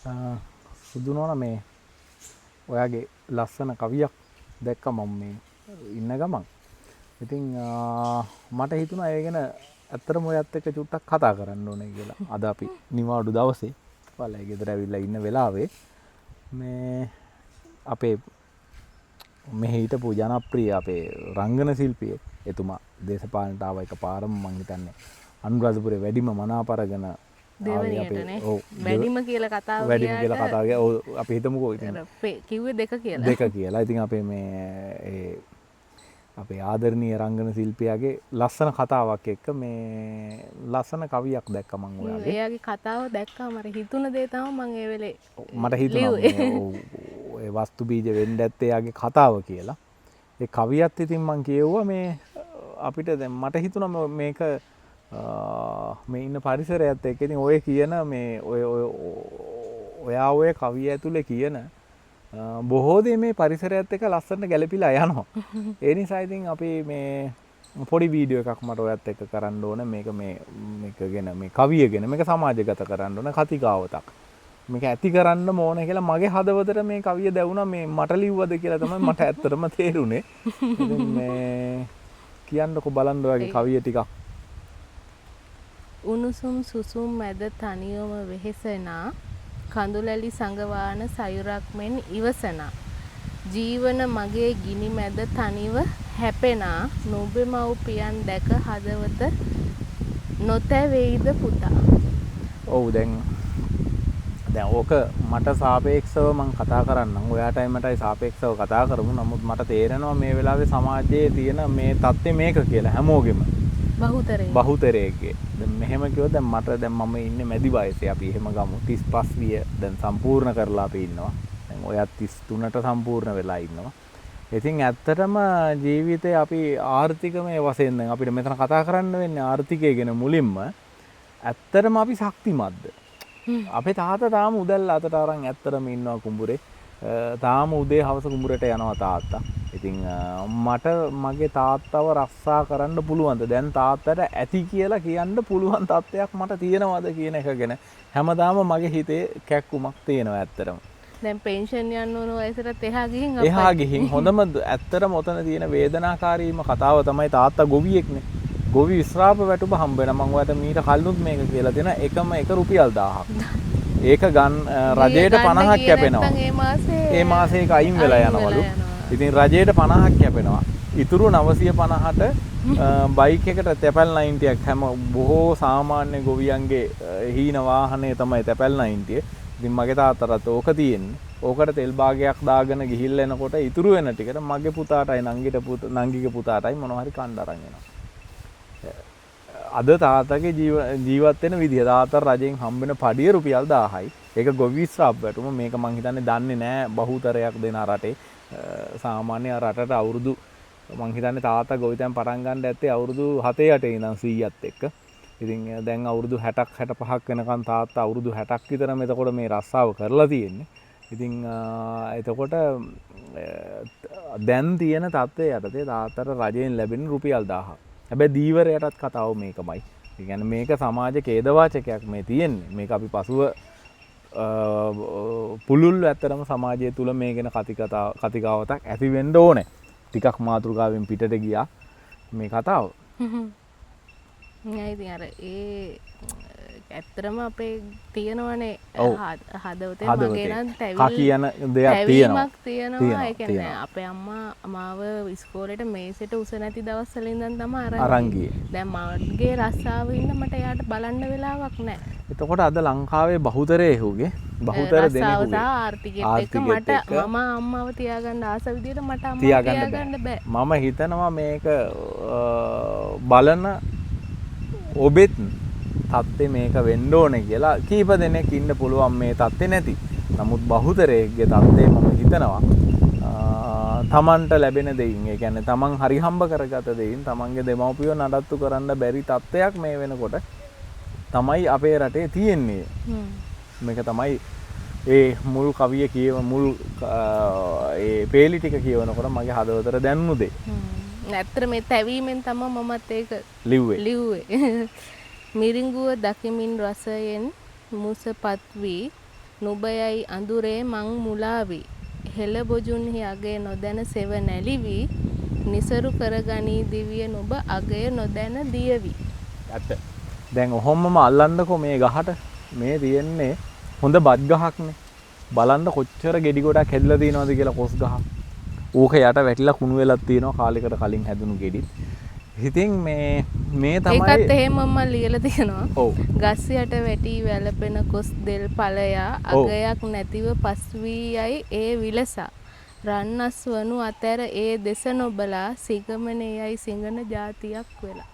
සුදුනෝන මේ ඔයාගේ ලස්සන කවියක් දැක්ක මම මේ ඉන්න ගමන්. ඉතින් මට හිතුණා ඒ ගැන ඇත්තටම ඔයත් එක්ක චුට්ටක් කතා කරන්න ඕනේ කියලා. අද අපි නිවාඩු දවසේ ඔයාලා ගෙදර ඇවිල්ලා ඉන්න වෙලාවේ මේ අපේ මෙහි හිටපු ජනප්‍රිය අපේ රංගන ශිල්පියෙක් එතුමා දේශපාලනට ආව එකපාරම මං හිතන්නේ අනුරාධපුරේ වැඩිම මනාපරගෙන දෙවනියටනේ වැඩිම කියලා කතාව වැඩිම කියලා කතාව ගියා. ඔව් අපි හිතමුකෝ ඉතින් කිව්වේ දෙක කියලා. දෙක කියලා. ඉතින් අපේ මේ අපේ ආදරණීය රංගන ශිල්පියාගේ ලස්සන කතාවක් එක්ක මේ ලස්සන කවියක් දැක්ක මම ඔයාගේ. එයාගේ කතාව දැක්කම මට හිතුණ දේ තමයි මම ඒ වෙලේ මට හිතුණා ඔය වස්තු බීජ වෙන්න ඇත්තේ එයාගේ කතාව කියලා. ඒ කවියත් ඉතින් මම කියෙව්වා මේ අපිට දැන් මට හිතුණා මේක මේ ඉන්න පරිසරයත් එක්ක ඉතින් ඔය කියන මේ ඔයා ඔය කවිය ඇතුලේ කියන බොහෝ දේ මේ පරිසරයත් එක්ක ලස්සනට ගැලපිලා යනවා. ඒ නිසා ඉතින් අපි මේ පොඩි වීඩියෝ එකක් මට ඔයත් එක්ක කරන්න ඕන මේක ගැන මේ කවිය ගැන මේක සමාජගත කරන්න ඕන කතිකාවතක්. මේක ඇති කරන්න ඕන කියලා මගේ හදවතට මේ කවිය දැවුණා මේ මට ලිව්වද කියලා තමයි මට ඇත්තටම තේරුනේ. ඉතින් මේ කියන්නකෝ බලන්න ඔයගේ කවිය ටිකක්. උණුසුම් සුසුම් මැද තනියම වෙහෙසෙනා කඳුලැලි සඟවාන සයුරක් මෙන් ඉවසනා ජීවන මගේ ගිනි මැද තනිව හැපෙනා නුඹේ මව්පියන් දැක හදවත නොතැවෙයිද පුතා. ඔව් දැන් ඕක මට සාපේක්ෂව මම කතා කරන්නම්. ඔයාටයි මටයි සාපේක්ෂව කතා කරමු. නමුත් මට තේරෙනවා මේ වෙලාවේ සමාජයේ තියෙන මේ தත්ත්වය මේක කියලා හැමෝගෙම. බහුතරයේ. දැන් මෙහෙම කිව්වොත් දැන් මම ඉන්නේ මැදි වයසේ. අපි එහෙම ගමු 35 විය දැන් සම්පූර්ණ කරලා අපි ඉන්නවා. දැන් ඔයත් 33ට සම්පූර්ණ වෙලා ඉන්නවා. ඉතින් ඇත්තටම ජීවිතේ අපි ආර්ථිකමය වශයෙන් දැන් අපිට මෙතන කතා කරන්න වෙන්නේ ආර්ථිකය ගැන මුලින්ම. ඇත්තටම අපි ශක්තිමත්ද? අපේ තාත්තා තාම උදැල්ල අතට අරන් ඇත්තටම ඉන්නවා කුඹුරේ. තාම උදේ හවස කුඹුරට යනවා තාත්තා. ඉතින් මට මගේ තාත්තව රස්සා කරන්න පුළුවන්ද? දැන් තාත්තට ඇති කියලා කියන්න පුළුවන් තත්ත්වයක් මට තියෙනවද කියන එක ගැන හැමදාම මගේ හිතේ කැක්කුමක් තියෙනවා ඇත්තටම. දැන් පෙන්ෂන් යන්න ඕන වයසට එහා ගිහින් හොඳම ඇත්තටම ඔතන තියෙන වේදනාකාරීම කතාව තමයි තාත්තා ගොවියෙක්නේ. ගොවි විශ්‍රාප වැටුප හම්බ වෙන මම ඔයාලට මීට කලිනුත් මේක කියලා දෙන එකම එක රුපියල් 1000ක්. ඒක රජයට 50ක් කැපෙනවා. ඒ මාසේ ඒක අයින් වෙලා යනවලු. ඉතින් රජයට 50ක් කැපෙනවා. ඉතුරු 950ට බයික් එකට තැපැල් 90ක් හැම බොහෝ සාමාන්‍ය ගොවියන්ගේ හීන වාහනේ තමයි තැපැල් 90. ඉතින් මගේ තාත්තටත් ඕක තියෙන්නේ. ඕකට තෙල් භාගයක් දාගෙන ගිහිල්ලා එනකොට ඉතුරු වෙන ටිකට මගේ පුතාටයි නංගිගේ පුතාටයි මොනවා හරි කන්න අරන් එනවා. අද තාත්තගේ ජීවත් වෙන විදිය තාත්තා රජෙන් හම්බෙන පඩිය රුපියල් 1000යි. ඒක ගොවි විශ්‍රාප වැටුම. මේක මං හිතන්නේ දන්නේ නැහැ බහුතරයක් දෙන රටේ. සාමාන්‍ය රටට අවුරුදු මං හිතන්නේ තාත්තා ගොවිතැන් පටන් ගන්න ඇත්තේ අවුරුදු 7-8 ඉඳන් 100ත් එක්ක. ඉතින් දැන් අවුරුදු 60ක් 65ක් වෙනකන් තාත්තා අවුරුදු 60ක් විතරම එතකොට මේ රස්සාව කරලා තියෙන්නේ. ඉතින් එතකොට දැන් තියෙන තත්ත්වය යටතේ තාත්තට රජයෙන් ලැබෙන රුපියල් 1000ක්. හැබැයි දීවරයටත් කතාව මේකමයි. ඒ කියන්නේ මේක සමාජ ඛේදවාචකයක් මේ තියෙන්නේ. මේක අපි පසුව පුළුල් ඇත්තරම සමාජය තුල මේ ගැන කතිකාවතක් ඇති වෙන්න ඕනේ. ටිකක් මාතෘකාවෙන් පිටට ගියා මේ කතාව. නෑ ඉතින් අර ඇත්තටම අපේ තියෙනවනේ හදවතේ මගේ නම් කියන දෙයක් තියෙනවා. ඒ කියන්නේ අපේ අම්මා මාව ඉස්කෝලේට මේසෙට උස නැති දවස්වල ඉඳන් තමයි අරන් ගියේ. දැන් මගේ රස්සාව ඉන්න මට එයාට බලන්න වෙලාවක් නැහැ. එතකොට අද ලංකාවේ බහුතරයේහුගේ බහුතර දෙනෙකුගේ ආර්ථිකයත් එක්ක මට මම අම්මව තියාගන්න ආස විදියට මට අම්මව තියාගන්න බෑ. මම හිතනවා මේක බලන ඔබෙත් තත්ත්වය මේක වෙන්න ඕනේ කියලා කීප දෙනෙක් ඉන්න පුළුවන් මේ තත්ත්වේ නැති. නමුත් බහුතරයේගේ තත්ත්වය මම හිතනවා තමන්ට ලැබෙන දෙයින් ඒ කියන්නේ තමන් හරි හම්බ කරගත දෙයින් තමන්ගේ දෙමව්පියෝ නඩත්තු කරන්න බැරි තත්ත්වයක් මේ වෙනකොට තමයි අපේ රටේ තියෙන්නේ. මේක තමයි ඒ මුල් කවිය කියව මුල් ඒ පේලි ටික කියවනකොට මගේ හදවතට දැනුණු දෙය. ඇත්තට මේ තැවීමෙන් තමයි මමත් ඒක ලිව්වේ. මිරිඟුව දකිමින් රසයෙන් මුසපත් වී නුබයයි අඳුරේ මං මුලාවි හෙළ බොජුන්හි අගය නොදැන සෙව නැලිවි නිසරු කරගනී දිවිය නුබ අගය නොදැන දියවි. ඇත්ත. දැන් ඔහොමම අල්ලන්නකෝ මේ ගහට. මේ තියෙන්නේ හොඳ බත් ගහක්නේ. බලන්න කොච්චර ගෙඩි ගොඩක් හැදලා තියෙනවද කියලා කොස් ගහ. ඕක යට වැටිලා කුණු වෙලක් තියෙනවා කාලයකට කලින් හැදුණු ගෙඩිත්. ඉතින් මේ තමයි ඒකත් එහෙම මම ලියලා තියෙනවා. ඔව්. ගස් යට වැටි වැළපෙන කොස් දෙල් ඵලයා අගයක් නැතිව පස් වී යයි ඒ විලසා. රන්නස් වනු අතර ඒ දෙස නොබලා සිගමනේයයි සිංගන જાතියක් වෙලා.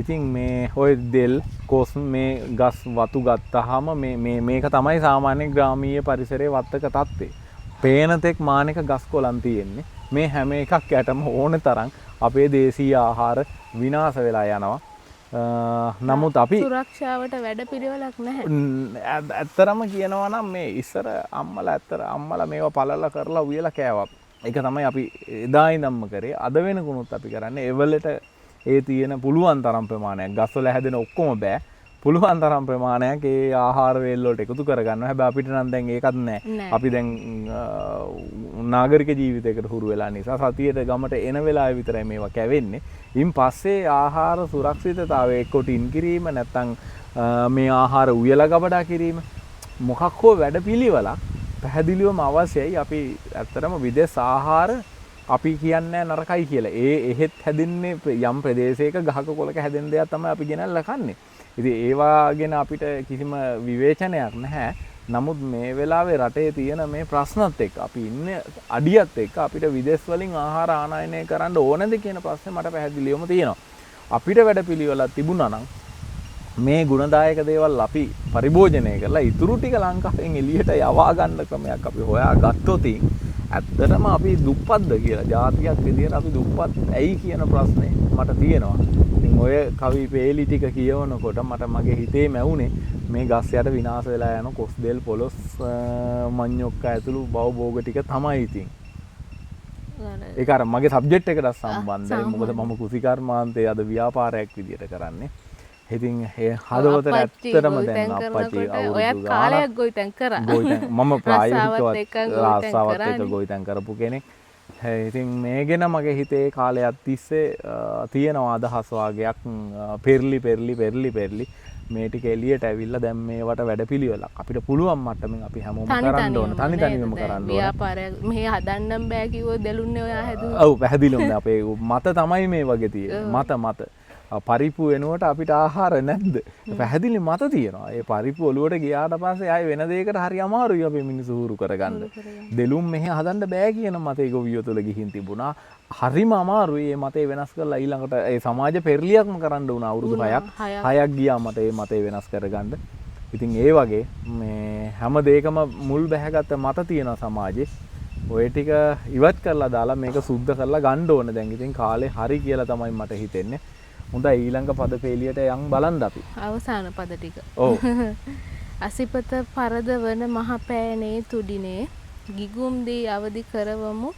ඉතින් මේ ඔය දෙල් කොස් මේ ගස් වතු ගත්තාම මේක තමයි සාමාන්‍ය ග්‍රාමීය පරිසරයේ වත්තක තත්ත්වය. පේන තෙක් මානක ගස් කොළන් තියෙන්නේ. මේ හැම එකක් යටම ඕන තරම් අපේ දේශීය ආහාර විනාශ වෙලා යනවා. නමුත් අපි සුරක්ෂාවට වැඩ පිළිවෙලක් නැහැ. ඇත්තරම කියනවා නම් මේ ඉස්සර අම්මලා මේවා පළලා කරලා උයලා කෑවා. ඒක තමයි අපි එදා ඉඳන්ම කරේ. අද වෙනකුණුත් අපි කරන්නේ එවලට ඒ තියෙන පුළුවන් තරම් ප්‍රමාණයක් ගස්වල හැදෙන ඔක්කොම බෑ. පුළුවන් තරම් ප්‍රමාණයක් ඒ ආහාර වේල් වලට එකතු කරගන්නවා. හැබැයි අපිට නම් දැන් ඒකත් නැහැ. අපි දැන් නාගරික ජීවිතයකට හුරු වෙලා නිසා සතියේට ගමට එන වෙලාවෙ විතරයි මේවා කැවෙන්නේ. ඉන් පස්සේ ආහාර සුරක්ෂිතතාවය එක්ක ටින් කිරීම නැත්නම් මේ ආහාර උයලා ගබඩා කිරීම මොකක් හෝ වැඩපිළිවෙලක් පැහැදිලිවම අවශ්‍යයි. අපි ඇත්තටම විදේශ ආහාර අපි කියන්නේ නරකයි කියලා. එහෙත් හැදින්නේ යම් ප්‍රදේශයක ගහක කොලක හැදෙන දේක් තමයි අපි ගෙනල්ලා කන්නේ. ඉතින් ඒවා ගැන අපිට කිසිම විවේචනයක් නැහැ. නමුත් මේ වෙලාවේ රටේ තියෙන මේ ප්‍රශ්නත් එක්ක අපි ඉන්නේ අඩියත් එක්ක අපිට විදේශ වලින් ආහාර ආනයනය කරන්න ඕනද කියන ප්‍රශ්නේ මට පැහැදිලිවම තියෙනවා. අපිට වැඩපිළිවෙලක් තිබුණා නම් මේ ගුණදායක දේවල් අපි පරිභෝජනය කරලා ඉතුරු ටික ලංකාවෙන් එළියට යවා ගන්න ක්‍රමයක් අපි හොයාගත්තොත් ඇත්තටම අපි දුප්පත්ද කියලා ජාතියක් විදියට අපි දුප්පත් ඇයි කියන ප්‍රශ්නේ මට තියෙනවා. ඉතින් ඔය කවි පේලි ටික කියවනකොට මට මගේ හිතේ මැවුනේ මේ ගස් යට විනාශ වෙලා යන කොස් දෙල් පොලොස් මඤ්ඤොක්ක ඇතුළු භවභෝග ටික තමයි ඉතින්. ඒක අර මගේ සබ්ජෙක්ට් එකට සම්බන්ධයි. මොකද මම කෘෂිකර්මාන්තයේ අද ව්‍යාපාරයක් විදියට කරන්නේ. ඉතින් ඒ හදවතට ඇත්තටම දැන් අප්පච්චි අවුරුදු කාලයක් ගොවිතැන් කරා. මම ප්‍රායෝගිකව රාසාවත් එක්ක ගොවිතැන් කරපු කෙනෙක්. ඉතින් මේ ගැන මගේ හිතේ කාලයක් තිස්සේ තියෙනවා අදහස් වාගයක් පෙරලි මේ ටික එළියට ඇවිල්ලා දැන් මේවට වැඩපිළිවෙලක් අපිට පුළුවන් මට්ටමින් අපි හැමෝම කරන්න ඕන. තනි තනියම කරන්න ඕන. ව්‍යාපාරයක් මෙහෙ හදන්නම් බෑ කිව්වොත් දෙලුන්නේ ඔයා හැදුවා. ඔව් පැහැදිලිවම අපේ මත තමයි මේ වගේ තියෙන්නේ. මත පරිප්පු වෙනුවට අපිට ආහාර නැද්ද? පැහැදිලි මත තියෙනවා. ඒ පරිප්පු ඔලුවට ගියාට පස්සේ ආයේ වෙන දෙයකට හරි අමාරුයි අපේ මිනිස්සු හුරු කරගන්න. දෙලුම් මෙහෙ හදන්න බෑ කියන මතේ ගොවියෝ තුල ගිහින් තිබුණා. හරිම අමාරුයි මේ මතේ වෙනස් කරලා ඊළඟට ඒ සමාජ පෙරලියක්ම කරන්න වුණා අවුරුදු 6ක් ගියා මට මේ මතේ වෙනස් කරගන්න. ඉතින් ඒ වගේ මේ හැම දෙයකම මුල් බැහැගත්ත මත තියෙනවා සමාජේ. ඔය ටික ඉවත් කරලා දාලා මේක සුද්ධ කරලා ගන්න ඕන දැන්. ඉතින් කාලේ හරි කියලා තමයි මට හිතෙන්නේ. හොඳයි ඊළඟ පද පේලියට යන් බලන්න අපි. අවසාන පද ටික. ඔව්. අසිපත පරදවන මහ පෑනේ තුඩිනේ ගිගුම් දී අවදි කරවමු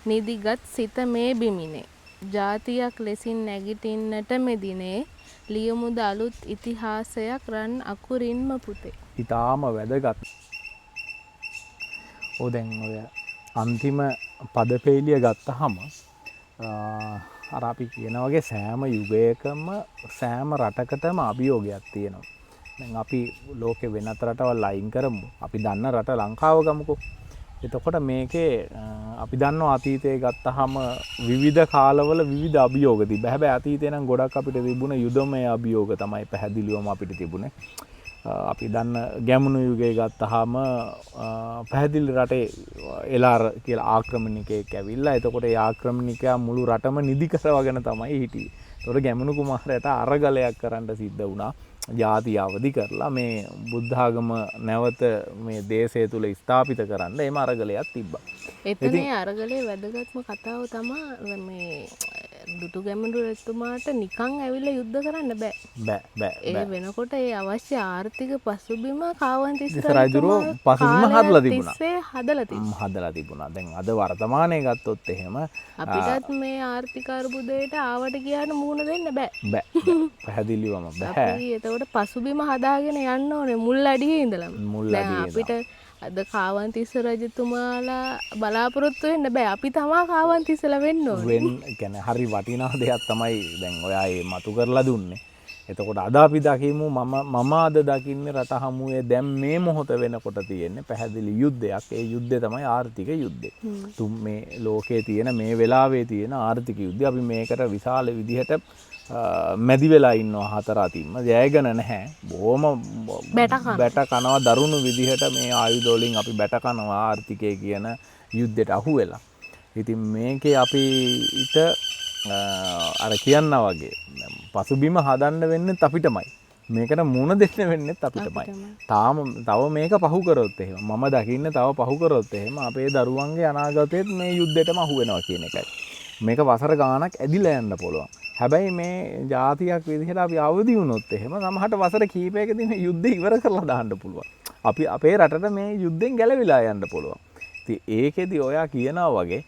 නිදිගත් සිත මේ බිමිනේ. ජාතියක් ලෙසින් නැගිටින්නට මෙදිනේ ලියමුද අලුත් ඉතිහාසයක් රන් අකුරින්ම පුතේ. ඊටාම වැදගත්. දැන් ඔය අන්තිම පද පේලිය ගත්තාම අර අපි කියන වගේ සෑම යුගයකම සෑම රටකටම අභියෝගයක් තියෙනවා. දැන් අපි ලෝකේ වෙනත් රටවල් අයින් කරමු. අපි දන්න රට ලංකාව ගමුකෝ. එතකොට මේකේ අපි දන්නවා අතීතයේ ගත්තාම විවිධ කාලවල විවිධ අභියෝග තිබ්බා. හැබැයි අතීතේ නම් ගොඩක් අපිට තිබුණ යුදමය අභියෝග තමයි පැහැදිලිවම අපිට තිබුණේ. අපි දන්න ගැමුණු යුගයේ ගත්තාම පැහැදිලි රටේ එලාර කියලා ආක්‍රමණිකයෙක් ඇවිල්ලා එතකොට ඒ ආක්‍රමණිකයා මුළු රටම නිදි කරවගෙන තමයි හිටියේ. ඒතකොට ගැමුණු කුමාරයාට අරගලයක් කරන්න සිද්ධ වුණා. ජාතිය අවදි කරලා මේ බුද්ධ ආගම නැවත මේ දේශය තුල ස්ථාපිත කරන්න එම අරගලයක් තිබ්බා. එතනේ අරගලේ වැදගත්ම කතාව තමයි මේ දුටු ගැමුණු රජතුමාට නිකන් ඇවිල්ලා යුද්ධ කරන්න බෑ. බෑ ඒ වෙනකොට ඒ අවශ්‍ය ආර්ථික පසුබිම කාවන්තිස්ස රජුරෝ පසුබිම හදලා තිබුණා. හදලා තිබුණා. දැන් අද වර්තමානයේ ගත්තොත් එහෙම අපිටත් මේ ආර්ථික අර්බුදයට ආවට ගියාට මුහුණ දෙන්න බෑ. පැහැදිලිවම බෑ. අපි එතකොට පසුබිම හදාගෙන යන්න ඕනේ මුල් අඩියේ ඉඳලම. අපිට අද කාවන්තිස්ස රජතුමාලා බලාපොරොත්තු වෙන්න බෑ. අපි තමා කාවන්තිස්සලා වෙන්න ඕනේ. හරි වටිනා දෙයක් තමයි දැන් ඔයා මේ මතු කරලා දුන්නේ. එතකොට අද අපි දකිමු මම අද දකින්නේ රට හමුවේ දැන් මේ මොහොත වෙනකොට තියෙන්නේ පැහැදිලි යුද්ධයක්. ඒ යුද්ධය තමයි ආර්ථික යුද්ධය. මේ ලෝකයේ තියෙන මේ වෙලාවේ තියෙන ආර්ථික යුද්ධය අපි මේකට විශාල විදිහට මැදි වෙලා ඉන්නවා හතර අතින්ම ජයගෙන නැහැ. බොහොම බැට කනවා දරුණු විදිහට මේ ආයුධ වලින් අපි බැට කනවා ආර්ථිකය කියන යුද්ධයට අහු වෙලා. ඉතින් මේකේ අපිට අර කියනවා වගේ පසුබිම හදන්න වෙන්නේ අපිටමයි. මේකට මුණ දෙන්න වෙන්නේ අපිටමයි. තව මේක පහු කරොත් එහෙම මම දකින්නේ තව පහු කරොත් එහෙම අපේ දරුවන්ගේ අනාගතයේත් මේ යුද්ධෙටම අහු වෙනවා කියන එකයි. මේක වසර ගාණක් ඇදිලා යන්න පුළුවන්. හැබැයි මේ ජාතියක් විදිහට අපි අවදි වුණොත් එහෙම සමහරට වසර කීපයකදී මේ යුද්ධය ඉවර කරලා දාන්න පුළුවන්. අපි අපේ රටට මේ යුද්ධෙන් ගැලවිලා යන්න පුළුවන්. ඉතින් ඒකෙදි ඔයා කියනවා වගේ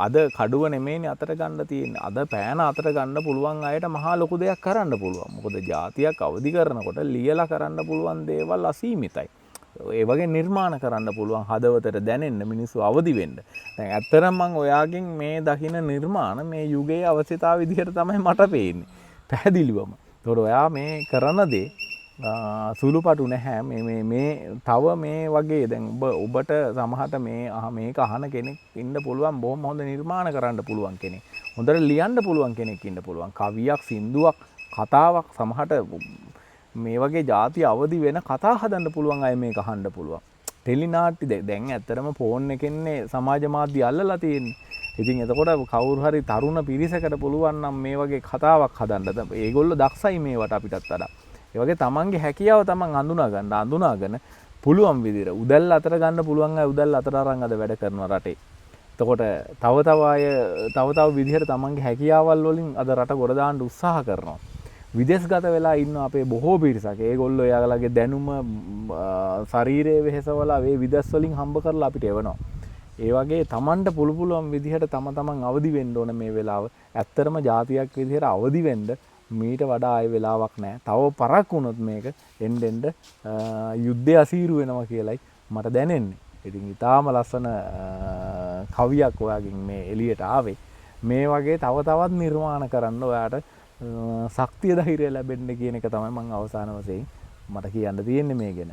අද කඩුව නෙමෙයිනේ අතට ගන්න තියෙන්නේ. අද පෑන අතට ගන්න පුළුවන් අයට මහා ලොකු දෙයක් කරන්න පුළුවන්. මොකද ජාතියක් අවදි කරනකොට ලියලා කරන්න පුළුවන් දේවල් අසීමිතයි. ඒ වගේ නිර්මාණ කරන්න පුළුවන් හදවතට දැනෙන්න මිනිස්සු අවදි වෙන්න. දැන් ඇත්තටම මම ඔයාගෙන් මේ දකින්න නිර්මාණ මේ යුගයේ අවශ්‍යතාව විදිහට තමයි මට පේන්නේ. පැහැදිලිවම. ඒතකොට ඔයා මේ කරන දේ සුළුපටු නැහැ. මේ තව මේ වගේ දැන් ඔබට සමහරට මේක අහන කෙනෙක් ඉන්න පුළුවන් බොහොම හොඳ නිර්මාණ කරන්න පුළුවන් කෙනෙක්. හොඳට ලියන්න පුළුවන් කෙනෙක් ඉන්න පුළුවන්. කවියක්, සින්දුවක්, කතාවක් සමහරට මේ වගේ ಜಾති අවදි වෙන කතා හදන්න පුළුවන් අය මේක අහන්න පුළුවන්. ටෙලිනාට්‍ය දැන් ඇත්තටම ෆෝන් එකෙන්නේ සමාජ මාධ්‍ය අල්ලලා තියෙන්නේ. ඉතින් එතකොට කවුරු හරි තරුණ පිරිසකට පුළුවන් නම් මේ වගේ කතාවක් හදන්න. ඒගොල්ලෝ දක්ෂයි මේවට අපිටත් වඩා. ඒ වගේ තමන්ගේ හැකියාව තමන් අඳුනාගෙන පුළුවන් විදිහට උදැල්ල අතර ගන්න පුළුවන් අය උදැල්ල අතර අරන් අද වැඩ කරනවා රටේ. එතකොට තව විදිහට තමන්ගේ හැකියාවල් වලින් අද රට ගොඩ දාන්න උත්සාහ කරනවා. විදේශගත වෙලා ඉන්න අපේ බොහෝ පිරිසක් ඒගොල්ලෝ එයාලගේ දැනුම ශරීරයේ වෙහෙසවලා මේ විදේශ වලින් හම්බ කරලා අපිට එවනවා. ඒ වගේ තමන්ට පුළුවන් විදිහට තමන් අවදි වෙන්න ඕන මේ වෙලාව. ඇත්තටම ජාතියක් විදිහට අවදි වෙන්න මීට වඩා ආයෙ වෙලාවක් නැහැ. තව පරක් වුණොත් මේක එන්න යුද්ධය අසීරු වෙනවා කියලයි මට දැනෙන්නේ. ඉතින් ඊටාම ලස්සන කවියක් ඔයාගෙන් මේ එළියට ආවේ. මේ වගේ තවත් නිර්මාණ කරන්න ඔයාට ශක්තිය ධෛර්යය ලැබෙන්න කියන එක තමයි මම අවසාන වශයෙන් මට කියන්න තියෙන්නේ මේ ගැන.